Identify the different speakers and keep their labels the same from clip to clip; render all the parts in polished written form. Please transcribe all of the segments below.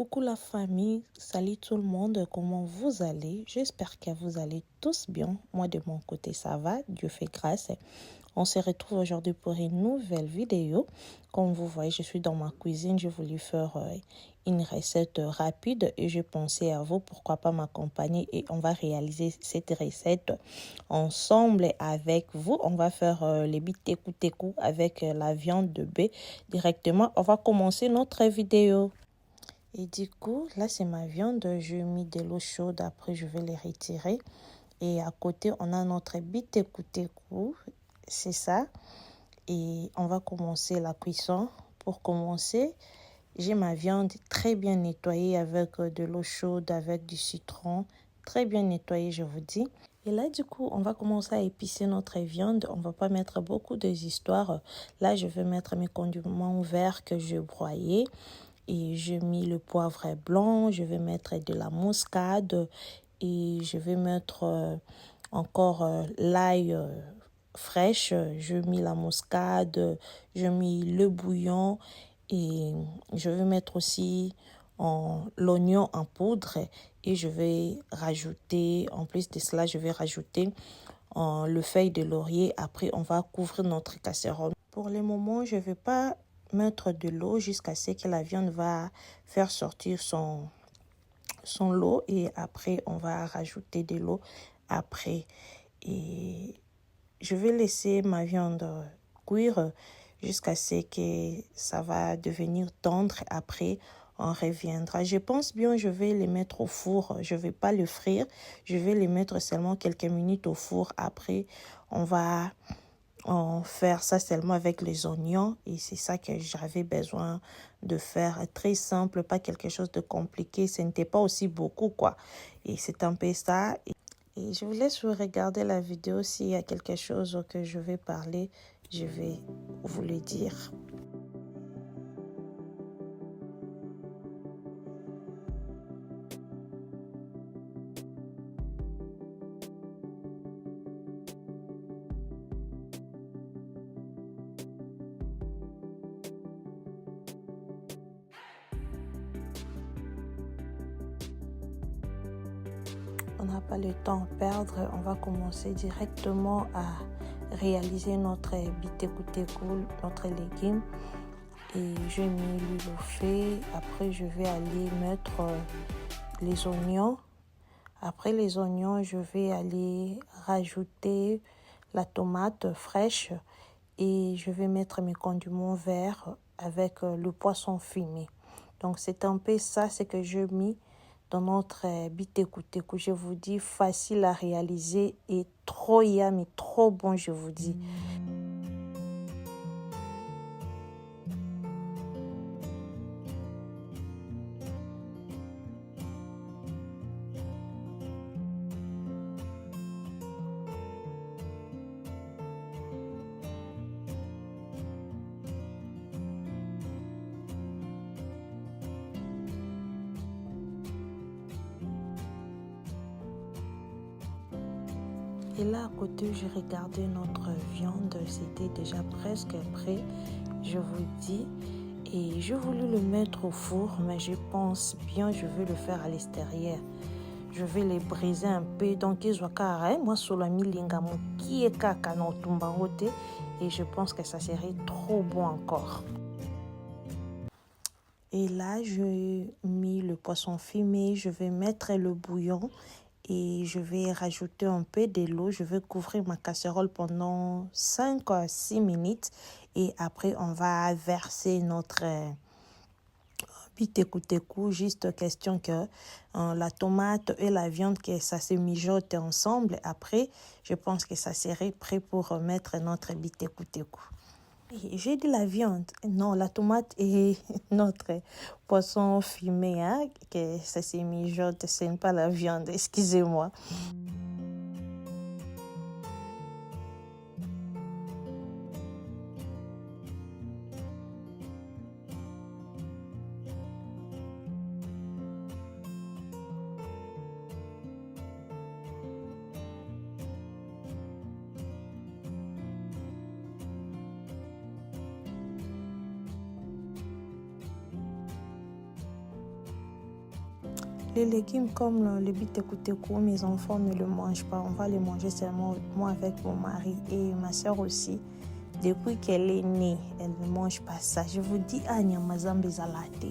Speaker 1: Coucou la famille, salut tout le monde, comment vous allez? J'espère que vous allez tous bien. Moi de mon côté ça va, Dieu fait grâce. On se retrouve aujourd'hui pour une nouvelle vidéo. Comme vous voyez, je suis dans ma cuisine, j'ai voulu faire une recette rapide et j'ai pensé à vous, pourquoi pas m'accompagner et on va réaliser cette recette ensemble avec vous. On va faire les biteku avec la viande de bœuf directement. On va commencer notre vidéo. Et du coup, là, c'est ma viande. Je mis de l'eau chaude. Après, je vais les retirer. Et à côté, on a notre biteku. C'est ça. Et on va commencer la cuisson. Pour commencer, j'ai ma viande très bien nettoyée avec de l'eau chaude, avec du citron. Très bien nettoyée, je vous dis. Et là, du coup, on va commencer à épicer notre viande. On va pas mettre beaucoup d'histoires. Là, je vais mettre mes condiments verts que je broyais. Et j'ai mis le poivre blanc, je vais mettre de la muscade et je vais mettre encore l'ail fraîche. Je mis la muscade, je mis le bouillon et je vais mettre aussi l'oignon en poudre et je vais rajouter, en plus de cela, je vais rajouter le feuille de laurier. Après, on va couvrir notre casserole. Pour le moment, je ne vais pas mettre de l'eau jusqu'à ce que la viande va faire sortir son lot et après on va rajouter de l'eau après et je vais laisser ma viande cuire jusqu'à ce que ça va devenir tendre. Après on reviendra. Je pense bien je vais les mettre au four, je vais pas le frire, je vais les mettre seulement quelques minutes au four. Après on va faire ça seulement avec les oignons et c'est ça que j'avais besoin de faire. Très simple, pas quelque chose de compliqué. Ce n'était pas aussi beaucoup quoi. Et c'est un peu ça. Et je vous laisse regarder la vidéo. S'il y a quelque chose que je vais parler, je vais vous le dire. On n'a pas le temps à perdre. On va commencer directement à réaliser notre biteku, notre légume. Et je mets l'huile au feu. Après, je vais aller mettre les oignons. Après les oignons, je vais aller rajouter la tomate fraîche. Et je vais mettre mes condiments verts avec le poisson fumé. Donc, c'est un peu ça, ce que je mets dans notre biteku. Je vous dis, facile à réaliser et trop yummy, trop bon, je vous dis. Et là, à côté, j'ai regardé notre viande. C'était déjà presque prêt, je vous dis. Et j'ai voulu le mettre au four, mais je pense bien je vais le faire à l'extérieur. Je vais les briser un peu. Donc, ils ont moi, sur la milinga, qui est kaka no tumbangote. Et je pense que ça serait trop bon encore. Et là, j'ai mis le poisson fumé. Je vais mettre le bouillon. Et je vais rajouter un peu de l'eau. Je vais couvrir ma casserole pendant 5 à 6 minutes. Et après, on va verser notre biteku. Juste question que la tomate et la viande, que ça se mijote ensemble. Après, je pense que ça serait prêt pour mettre notre biteku. J'ai dit la viande, non, la tomate et notre poisson fumé, hein, que ça se mijote, ce n'est pas la viande, excusez-moi. Les légumes comme le bitekuteku, mes enfants ne le mangent pas. On va les manger seulement moi avec mon mari et ma soeur aussi. Depuis qu'elle est née, elle ne mange pas ça. Je vous dis, nyamazamba ezalate.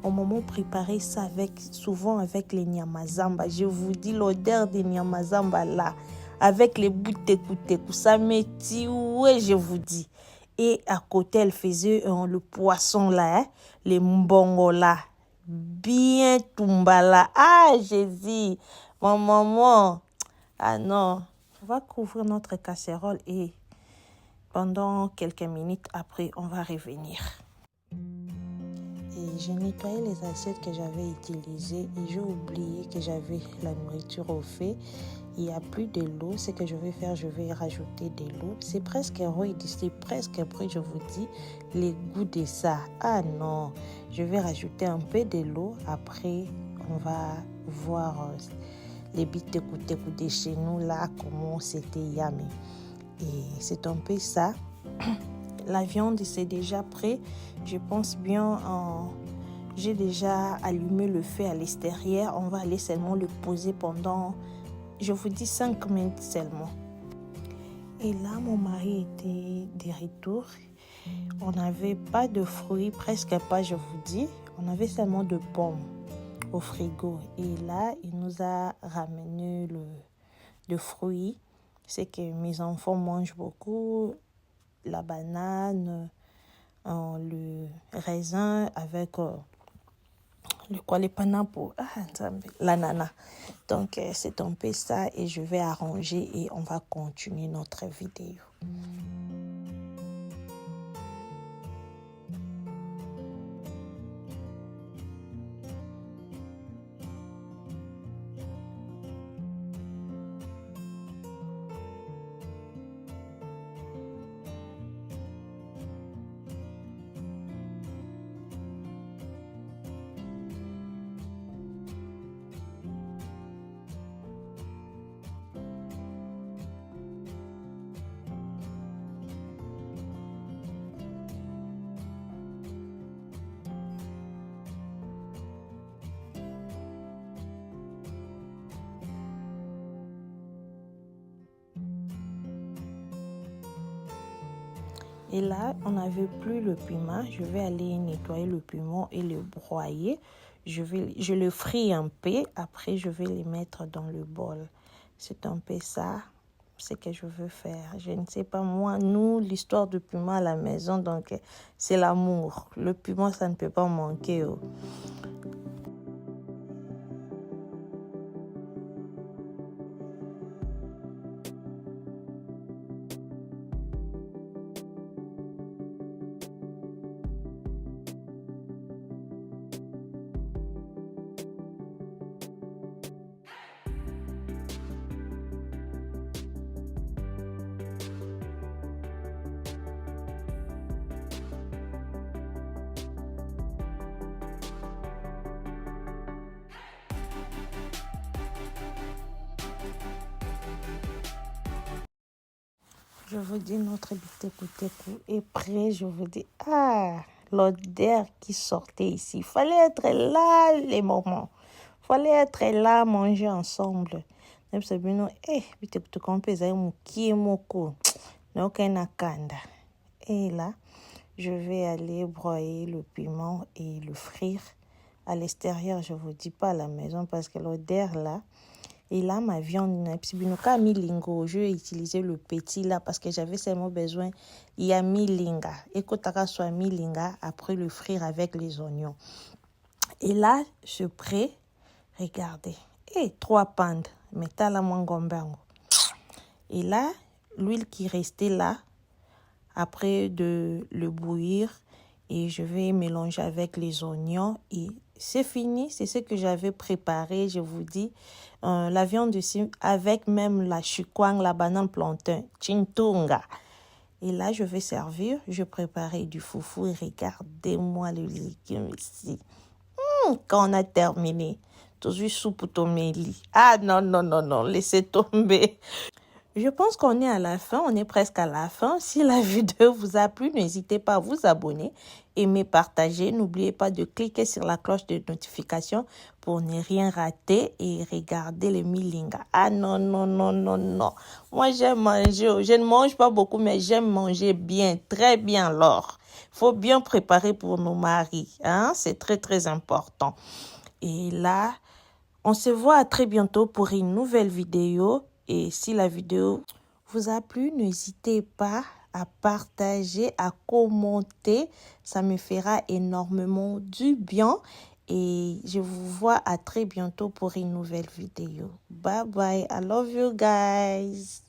Speaker 1: Au moment où préparer ça souvent avec les nyamazamba, je vous dis l'odeur des nyamazamba là, avec les bitekuteku, ça me tue, ouais, je vous dis. Et à côté, elle faisait le poisson là, les mbongo là. Bien tumbala. Ah, Jésus, mon maman. Ah non, on va couvrir notre casserole et pendant quelques minutes après, on va revenir. Et j'ai nettoyé les assiettes que j'avais utilisées et j'ai oublié que j'avais la nourriture au fait. Il n'y a plus de l'eau. Ce que je vais faire, je vais rajouter de l'eau. C'est presque ready, c'est presque prêt, je vous dis, les goûts de ça. Ah non, je vais rajouter un peu de l'eau. Après, on va voir les bitekuteku de chez nous là, comment c'était yummy. Et c'est un peu ça. La viande, c'est déjà prêt. Je pense bien, j'ai déjà allumé le feu à l'extérieur. On va aller seulement le poser pendant, je vous dis, 5 minutes seulement. Et là, mon mari était de retour. On n'avait pas de fruits, presque pas, je vous dis. On avait seulement de pommes au frigo. Et là, il nous a ramené le fruit. C'est que mes enfants mangent beaucoup. La banane, le raisin avec les panapo, l'ananas. Donc c'est un peu ça et je vais arranger et on va continuer notre vidéo. Et là, on n'avait plus le piment. Je vais aller nettoyer le piment et le broyer. Je le fris un peu. Après, je vais les mettre dans le bol. C'est un peu ça, ce que je veux faire. Je ne sais pas, moi, nous, l'histoire du piment à la maison, donc c'est l'amour. Le piment, ça ne peut pas manquer. Oh. Je vous dis, notre bitekuteku est prêt. Je vous dis, l'odeur qui sortait ici. Il fallait être là, les moments. Il fallait être là, manger ensemble. Et là, je vais aller broyer le piment et le frire à l'extérieur. Je ne vous dis pas à la maison parce que l'odeur là. Et là, ma viande, je vais utiliser le petit là parce que j'avais seulement besoin. Il y a milinga. Et quand tu as milinga, après le frire avec les oignons. Et là, je prêt. Regardez. 3 pandes. Mettez la mangombango. Et là, l'huile qui restait là, après de le bouillir, et je vais mélanger avec les oignons et c'est fini, c'est ce que j'avais préparé, je vous dis. La viande ici avec même la chikwang, la banane plantain, chintunga. Et là, je vais servir. Je préparais du foufou et regardez-moi le légume ici. Quand on a terminé, tout de suite soupe toméli. Ah non, laissez tomber. Je pense qu'on est à la fin, on est presque à la fin. Si la vidéo vous a plu, n'hésitez pas à vous abonner, aimer, partager. N'oubliez pas de cliquer sur la cloche de notification pour ne rien rater et regarder les milingas. Ah non, non, non, non, non. Moi, j'aime manger. Je ne mange pas beaucoup, mais j'aime manger bien, très bien alors. Faut bien préparer pour nos maris, hein? C'est très, très important. Et là, on se voit à très bientôt pour une nouvelle vidéo. Et si la vidéo vous a plu, n'hésitez pas à partager, à commenter. Ça me fera énormément du bien. Et je vous vois à très bientôt pour une nouvelle vidéo. Bye bye. I love you guys.